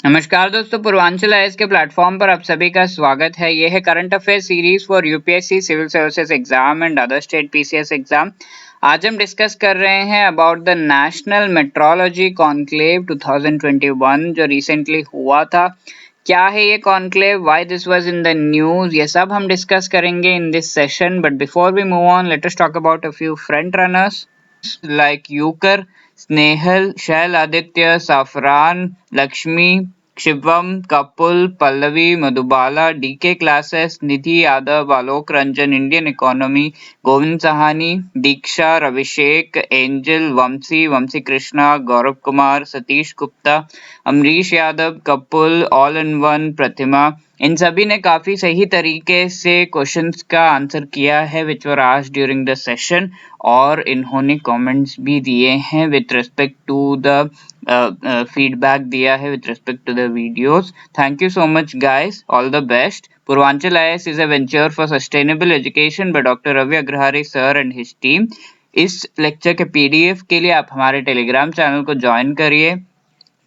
नमस्कार दोस्तों, पूर्वांचल आईएएस के प्लेटफॉर्म पर आप सभी का स्वागत है। यह है current affair series for UPSC civil services exam and other state PCS exam. आज हम डिस्कस कर रहे हैं about the national metrology conclave 2021 जो रिसेंटली हुआ था। क्या है ये conclave, why this was in the news, ये सब हम डिस्कस करेंगे in this session. But before we move on, let us talk about a few front runners like Euchre, Snehal, Shail Aditya, Safran, Lakshmi, Shivam, Kapul, Pallavi, Madhubala, DK classes, Nidhi Yadav, Alok Ranjan, Indian economy, Govind Sahani, Diksha, Abhishek, Angel, Vanshi Krishna, Gaurav Kumar, Satish Gupta, Amrish Yadav, Kapul, all in one, Pratima, इन सभी ने काफी सही तरीके से questions का answer किया है which were asked during the session, और इन्होंने कमेंट्स भी दिए हैं with respect to the feedback दिया है with respect to the videos. Thank you so much guys, all the best. Purvanchal IAS is a venture for sustainable education by doctor Ravi Agrahari sir and his team. इस lecture के PDF के लिए आप हमारे Telegram channel को join करिए।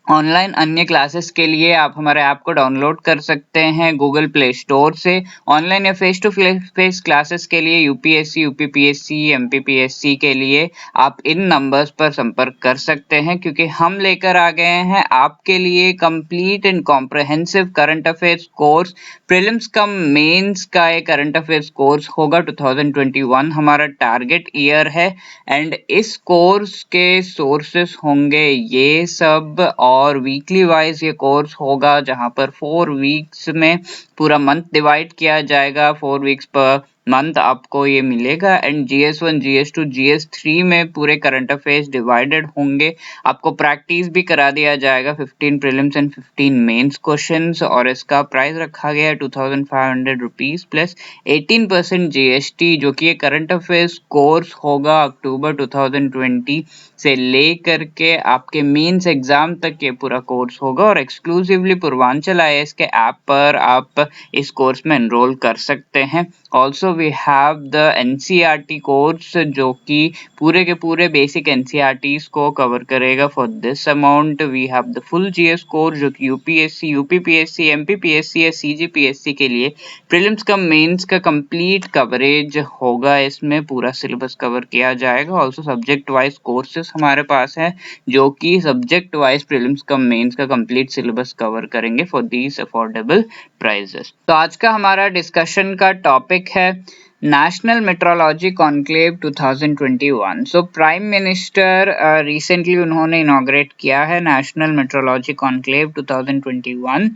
Online अन्य classes के लिए आप हमारे ऐप को डाउनलोड कर सकते हैं गूगल प्ले स्टोर से। ऑनलाइन या फेस टू फेस क्लासेस के लिए यूपीएससी, यूपीपीएससी, एमपीपीएससी के लिए आप इन नंबर्स पर संपर्क कर सकते हैं, क्योंकि हम लेकर आ गए हैं आपके लिए complete and comprehensive current affairs course. Prelims cum mains का एक करंट अफेयर्स कोर्स होगा। 2021 हमारा टारगेट ईयर है एंड इस कोर्स के सोर्सेस होंगे ये सब, और वीकली वाइज ये कोर्स होगा जहां पर 4 वीक्स में पूरा मंथ डिवाइड किया जाएगा। 4 वीक्स पर मंथ आपको ये मिलेगा एंड GS1, GS2, GS3 में पूरे करंट अफेयर्स डिवाइडेड होंगे। आपको प्रैक्टिस भी करा दिया जाएगा 15 प्रीलिम्स एंड 15 मेंस क्वेश्चंस, और इसका प्राइस रखा गया है 2500 रुपीज प्लस 18% GST, जो कि ये करंट अफेयर्स कोर्स होगा अक्टूबर 2020 से लेकर के आपके मेंस एग्जाम तक ये पूरा कोर्स होगा, और एक्सक्लूसिवली पूर्वांचल आईएएस के ऐप पर आप इस कोर्स में एनरोल कर सकते हैं। Also we have the NCERT course जो कि पूरे के पूरे बेसिक एनसीईआरटीज को कवर करेगा। For this amount we have the full GS course जो कि यूपीएससी, यूपीपीएससी, एमपीपीएससी या सीजीपीएससी के लिए प्रीलिम्स का मेंस का कंप्लीट कवरेज होगा। इसमें पूरा सिलेबस कवर किया जाएगा। ऑल्सो सब्जेक्ट वाइज कोर्सेस हमारे पास है जो कि सब्जेक्ट वाइज प्रीलिम्स का मेंस का कंप्लीट सिलेबस कवर करेंगे फॉर दीज अफोर्डेबल प्राइजेस। तो आज का हमारा डिस्कशन का टॉपिक है national metrology conclave 2021। So prime minister recently उन्होंने इनॉग्रेट किया है national metrology conclave 2021।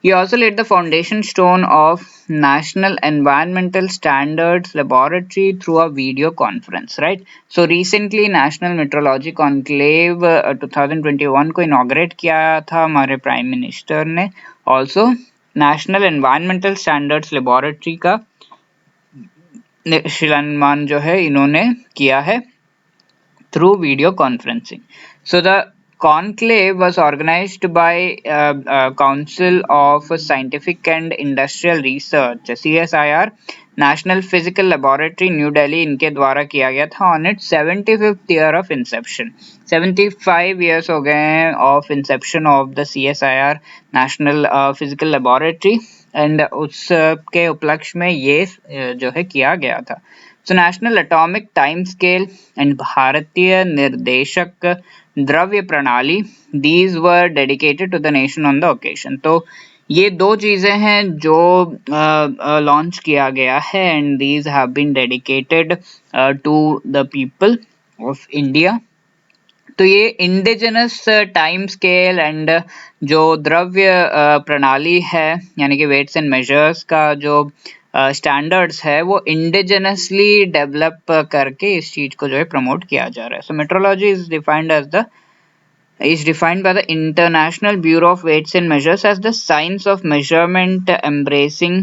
He also laid the foundation stone of National Environmental Standards Laboratory through a video conference, right? So recently National Metrology Conclave 2021 को inaugurate किया था हमारे prime minister ने। Also National Environmental Standards Laboratory का शिलान्यास जो है इन्होंने किया है through video conferencing. So the conclave was organized by Council of Scientific and Industrial Research CSIR, National Physical Laboratory New Delhi, इनके द्वारा किया गया था on its 75th year of inception। 75 years हो गए हैं of inception of the CSIR National Physical Laboratory, and उसके उपलक्ष्य में ये जो है किया गया था। So National Atomic Time Scale and भारतीय निर्देशक द्रव्य प्रणाली, these were dedicated to the nation on the occasion। तो ये दो चीजें हैं जो लॉन्च किया गया है and these have been dedicated to the people of India। तो ये इंडिजिनस टाइम स्केल एंड जो द्रव्य प्रणाली है यानी कि वेट्स एंड मेजर्स का जो स्टैंडर्ड्स है वो इंडिजिनसली डेवलप करके इस चीज को जो है प्रमोट किया जा रहा है। So metrology is defined by the International Bureau of Weights and Measures as the science of measurement embracing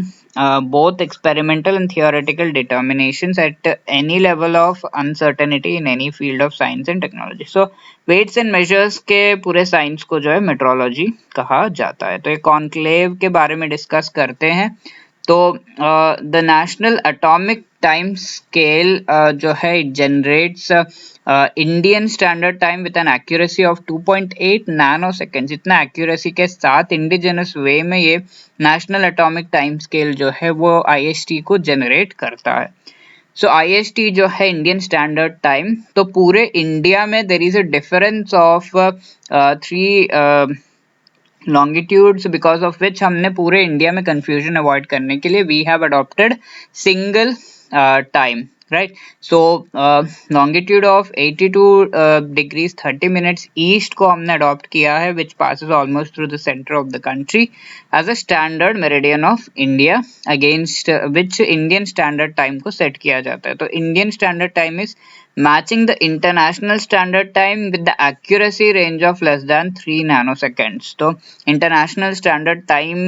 both experimental and theoretical determinations at any level of uncertainty in any field of science and technology। So weights and measures के पूरे science को जो है metrology कहा जाता है। तो ये कॉन्क्लेव के बारे में डिस्कस करते हैं। तो the national atomic time scale जो है generates Indian standard time with an accuracy of 2.8 nanoseconds. इतना एक्यूरेसी के साथ इंडिजिनस वे में ये नेशनल एटॉमिक टाइम स्केल जो है वो IST को जनरेट करता है। सो IST जो है इंडियन स्टैंडर्ड टाइम, तो पूरे इंडिया में there is a difference of 3 longitudes, because of which हमने पूरे इंडिया में confusion avoid करने के लिए we have adopted single time, right? So longitude of 82 degrees 30 minutes east को हमने adopt किया है, which passes almost through the center of the country as a standard meridian of India, against which Indian standard time को set किया जाता है। तो Indian standard time is matching the international standard time with the accuracy range of less than 3 nanoseconds। तो international standard time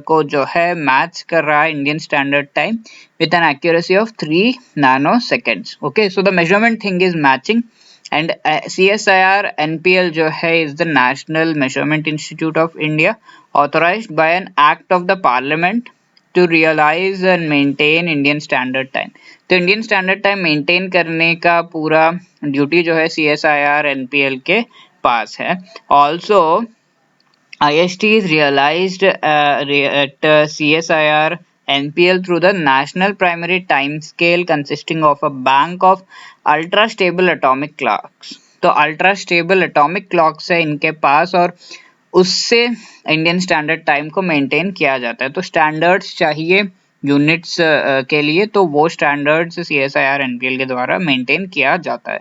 को जो है match कर रहा है Indian standard time with an accuracy of 3 nanoseconds। Okay, so the measurement thing is matching, and CSIR NPL जो है is the National Measurement Institute of India, authorized by an act of the Parliament to realize and maintain Indian Standard Time। तो Indian standard time maintain करने का पूरा duty जो है CSIR NPL के पास है। Also IST is realized at CSIR NPL through the National Primary Time Scale, consisting of a bank of ultra stable atomic clocks। तो ultra stable atomic clocks है इनके पास, और उससे इंडियन स्टैंडर्ड टाइम को maintain किया जाता है। तो स्टैंडर्ड्स चाहिए यूनिट्स के लिए, तो वो स्टैंडर्ड्स CSIR NPL के द्वारा मेंटेन किया जाता है।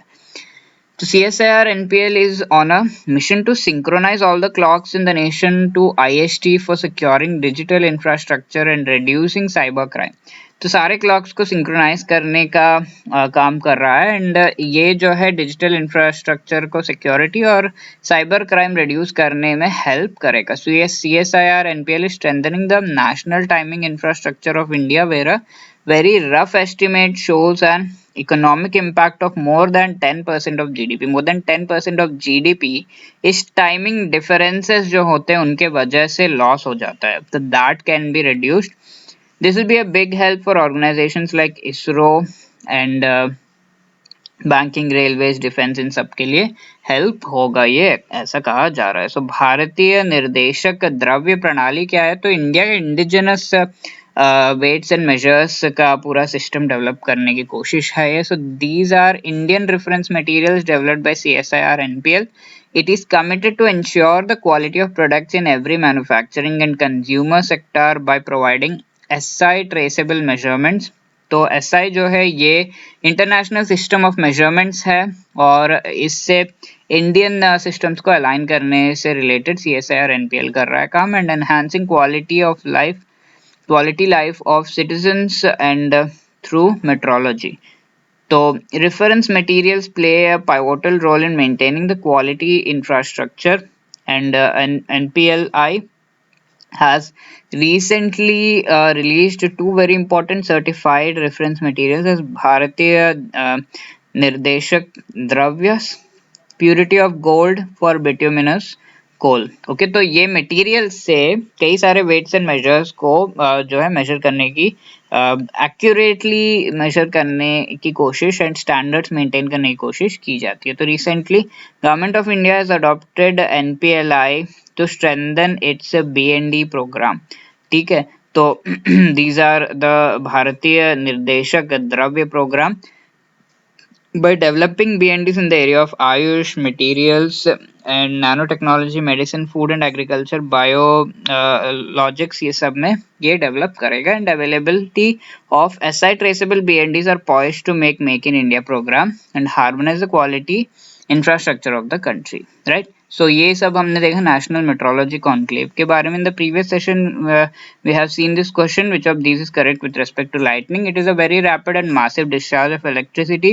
तो CSIR NPL is on a mission to synchronize all the clocks in the nation to IST for securing digital infrastructure and reducing cyber crime। तो सारे क्लॉक्स को सिंक्रोनाइज करने का काम कर रहा है, एंड ये जो है डिजिटल इंफ्रास्ट्रक्चर को सिक्योरिटी और साइबर क्राइम रिड्यूस करने में हेल्प करेगा। सो ये CSIR NPL is strengthening the national timing infrastructure of India, where a very rough estimate shows an economic impact of more than 10% of GDP। more than 10% of GDP इस timing differences जो होते हैं उनके वजह से loss हो जाता है, तो that can be reduced. This will be a big help for organizations like ISRO and banking, railways, defence, इन सब के लिए हेल्प होगा, ये ऐसा कहा जा रहा है। सो भारतीय निर्देशक द्रव्य प्रणाली क्या है? तो इंडिया के इंडिजिनस वेट्स एंड मेजर्स का पूरा सिस्टम डेवलप करने की कोशिश है ये। So these are Indian reference materials developed by CSIR NPL। It is committed to ensure the quality of products in every manufacturing and consumer sector by providing SI traceable measurements। तो SI जो है ये international system of measurements है, और इससे Indian systems को align करने से रिलेटेड CSIR NPL कर रहा है काम, and enhancing quality life of citizens and through metrology. तो reference materials play a pivotal role in maintaining the quality infrastructure, and NPLI has recently released 2 very important certified reference materials as Bharatiya Nirdeshak Dravyas, Purity of Gold for Bituminous Coal। Okay, तो ये material से कई सारे weights and measures को जो है major करने की एक्यूरेटली मेजर करने की कोशिश एंड स्टैंडर्ड्स मेंटेन करने की कोशिश की जाती है। तो recently government of India has adopted NPLI to strengthen its BND program। ठीक है, तो these are the भारतीय निर्देशक द्रव्य programme. By developing BNDs in the area of Ayush, materials and nanotechnology, medicine, food and agriculture, biologics, ये सब में ये डेवलप करेगा, and availability of SI traceable BNDs are poised to make in India program and harmonize the quality infrastructure of the country, right? So ये सब हमने देखा national metrology conclave के बारे में। In the previous session we have seen this question, which of these is correct with respect to lightning? It is a very rapid and massive discharge of electricity।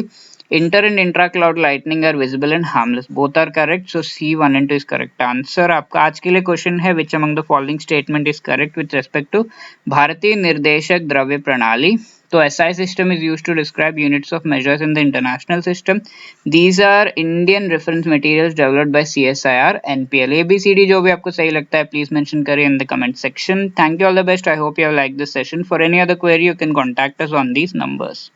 Inter and intra cloud lightning are visible and harmless, both are correct। So C1 and 2 is correct answer। आपका आज के लिए question है, which among the following statement is correct with respect to भारतीय निर्देशक द्रव्य प्रणाली? तो SI system is used to describe units of measures in the international system. These are Indian reference materials developed by CSIR NPL. ABCD जो भी आपको सही लगता है please mention करिए in the comment section. Thank you, all the best. I hope you have liked this session. For any other query you can contact us on these numbers.